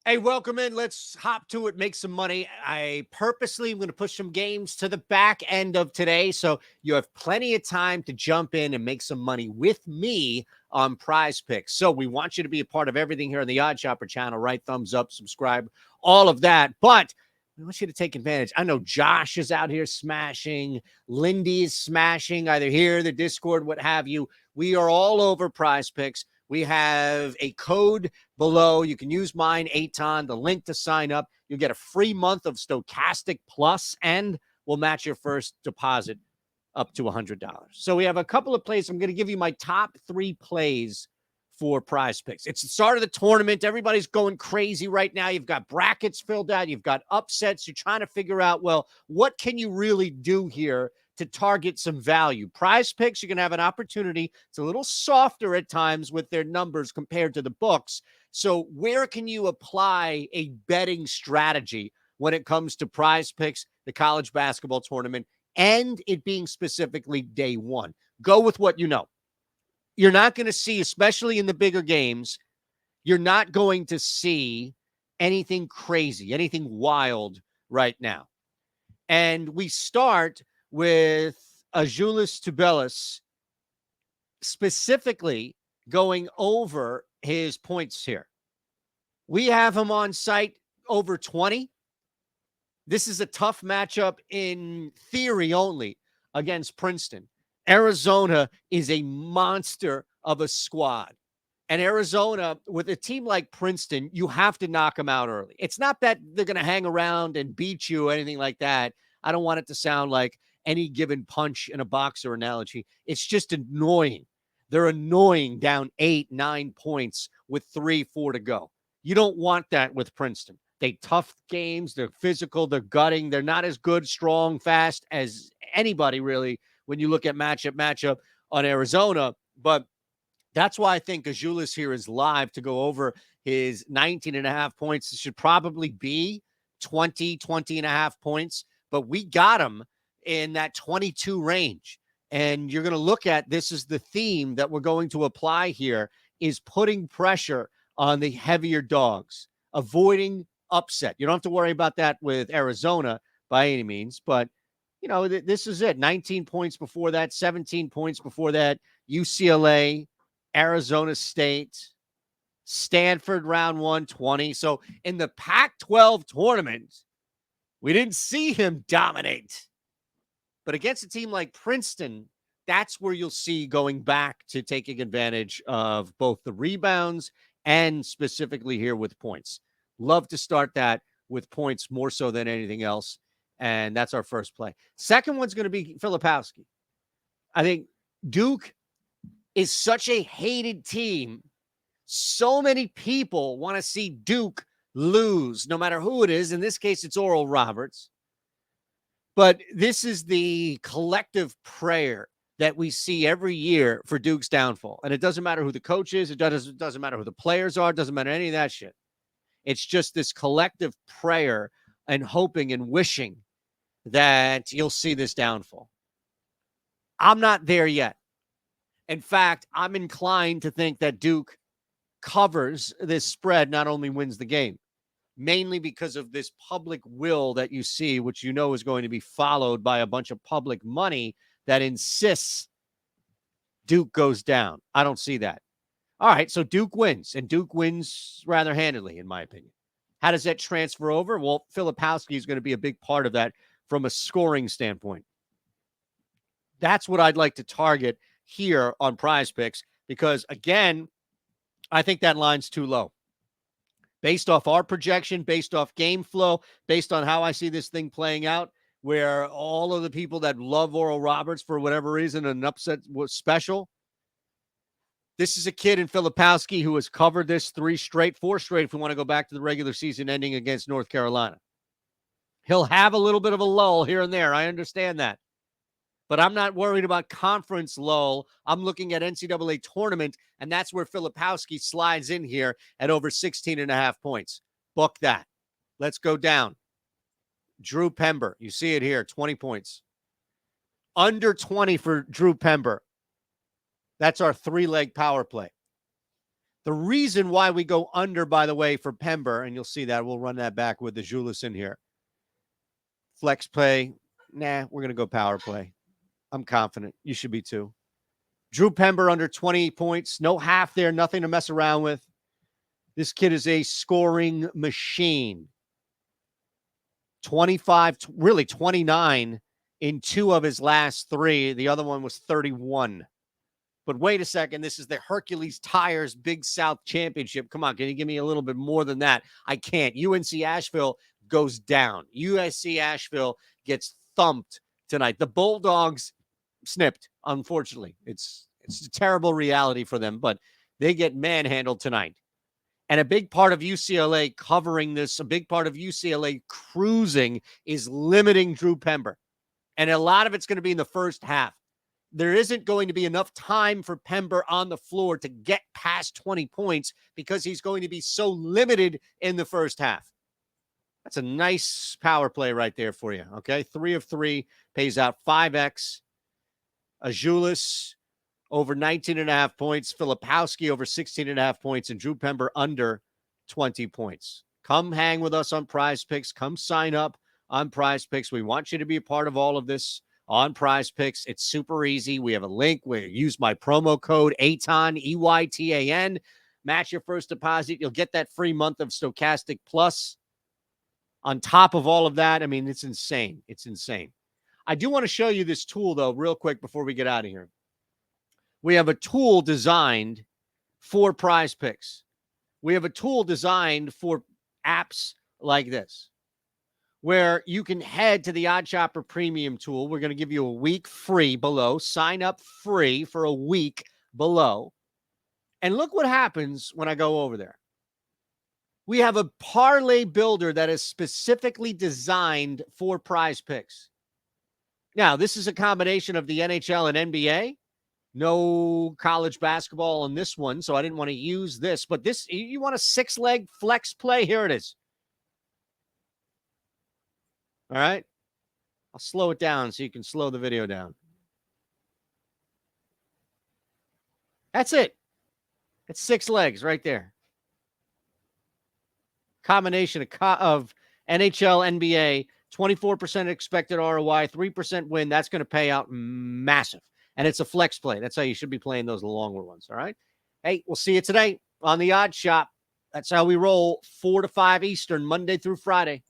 Hey, welcome in. Let's hop to it, make some money. I purposely am going to push some games to the back end of today, so you have plenty of time to jump in and make some money with me on Prize Picks. So we want you to be a part of everything here on the Odd Shopper channel, right? Thumbs up, subscribe, all of that. But we want you to take advantage. I know Josh is out here smashing, Lindy is smashing, either here, the Discord, what have you. We are all over Prize Picks. We have a code below. You can use mine, Eytan, the link to sign up. You'll get a free month of Stochastic Plus, and we'll match your first deposit up to $100. So we have a couple of plays. I'm going to give you my top 3 plays for Prize Picks. It's the start of the tournament. Everybody's going crazy right now. You've got brackets filled out. You've got upsets. You're trying to figure out, well, what can you really do here to target some value? Prize Picks, you're going to have an opportunity. It's a little softer at times with their numbers compared to the books. So where can you apply a betting strategy when it comes to Prize Picks, the college basketball tournament, and it being specifically day one? Go with what you know. You're not going to see, especially in the bigger games, you're not going to see anything crazy, anything wild right now. And we start with Azoulas Tubelis, specifically going over his points here. We have him on site over 20. This is a tough matchup in theory only against Princeton. Arizona is a monster of a squad. And Arizona, with a team like Princeton, you have to knock them out early. It's not that they're going to hang around and beat you or anything like that. I don't want it to sound like any given punch in a boxer analogy. It's just annoying. They're annoying down 8, 9 points with 3, 4 to go. You don't want that with Princeton. They tough games. They're physical. They're gutting. They're not as good, strong, fast as anybody really when you look at matchup on Arizona. But that's why I think Azoulas here is live to go over his 19 and a half points. It should probably be 20 and a half points, but we got him in that 22 range. And you're going to look at this as the theme that we're going to apply here is putting pressure on the heavier dogs, avoiding upset. You don't have to worry about that with Arizona by any means, but you know, this is it. 19 points before that, 17 points before that, UCLA, Arizona State, Stanford round 120. So in the Pac-12 tournament, we didn't see him dominate. But against a team like Princeton, that's where you'll see going back to taking advantage of both the rebounds and specifically here with points. Love to start that with points more so than anything else. And that's our first play. Second one's going to be Filipowski. I think Duke is such a hated team. So many people want to see Duke lose, no matter who it is. In this case, it's Oral Roberts. But this is the collective prayer that we see every year for Duke's downfall. And it doesn't matter who the coach is. It doesn't matter who the players are. It doesn't matter any of that shit. It's just this collective prayer and hoping and wishing that you'll see this downfall. I'm not there yet. In fact, I'm inclined to think that Duke covers this spread, not only wins the game, mainly because of this public will that you see, which you know is going to be followed by a bunch of public money that insists Duke goes down. I don't see that. All right, so Duke wins, and Duke wins rather handily, in my opinion. How does that transfer over? Well, Filipowski is going to be a big part of that from a scoring standpoint. That's what I'd like to target here on Prize Picks because, again, I think that line's too low. Based off our projection, based off game flow, based on how I see this thing playing out, where all of the people that love Oral Roberts for whatever reason, an upset was special. This is a kid in Filipowski who has covered this 4 straight if we want to go back to the regular season ending against North Carolina. He'll have a little bit of a lull here and there. I understand that. But I'm not worried about conference lull. I'm looking at NCAA tournament, and that's where Filipowski slides in here at over 16 and a half points. Book that. Let's go down. Drew Pember. You see it here, 20 points. Under 20 for Drew Pember. That's our 3-leg power play. The reason why we go under, by the way, for Pember, and you'll see that, we'll run that back with the Azoulas in here. Flex play, nah, we're going to go power play. I'm confident. You should be too. Drew Pember under 20 points. No half there, nothing to mess around with. This kid is a scoring machine. 25, really 29 in 2 of his last 3. The other one was 31. But wait a second, this is the Hercules Tires Big South Championship. Come on, can you give me a little bit more than that? I can't. UNC Asheville goes down. USC Asheville gets thumped tonight. The Bulldogs snipped, unfortunately. It's a terrible reality for them, but they get manhandled tonight. And a big part of UCLA covering this, a big part of UCLA cruising is limiting Drew Pember. And a lot of it's going to be in the first half. There isn't going to be enough time for Pember on the floor to get past 20 points because he's going to be so limited in the first half. That's a nice power play right there for you, okay? 3 of 3 pays out 5X. Azoulas over 19.5 points. Filipowski over 16.5 points. And Drew Pember under 20 points. Come hang with us on PrizePicks. Come sign up on PrizePicks. We want you to be a part of all of this on PrizePicks. It's super easy. We have a link where you use my promo code Eytan, EYTAN. Match your first deposit. You'll get that free month of Stochastic Plus. On top of all of that, I mean, it's insane. It's insane. I do want to show you this tool, though, real quick before we get out of here. We have a tool designed for PrizePicks. We have a tool designed for apps like this, where you can head to the Odd Shopper Premium tool. We're going to give you a week free below. Sign up free for a week below. And look what happens when I go over there. We have a parlay builder that is specifically designed for PrizePicks. Now, this is a combination of the NHL and NBA. No college basketball on this one, so I didn't want to use this. But this, you want a 6-leg flex play? Here it is. All right. I'll slow it down so you can slow the video down. That's it. It's 6 legs right there. Combination of NHL, NBA, 24% expected ROI, 3% win. That's going to pay out massive. And it's a flex play. That's how you should be playing those longer ones. All right. Hey, we'll see you today on the Odd Shop. That's how we roll 4 to 5 Eastern, Monday through Friday.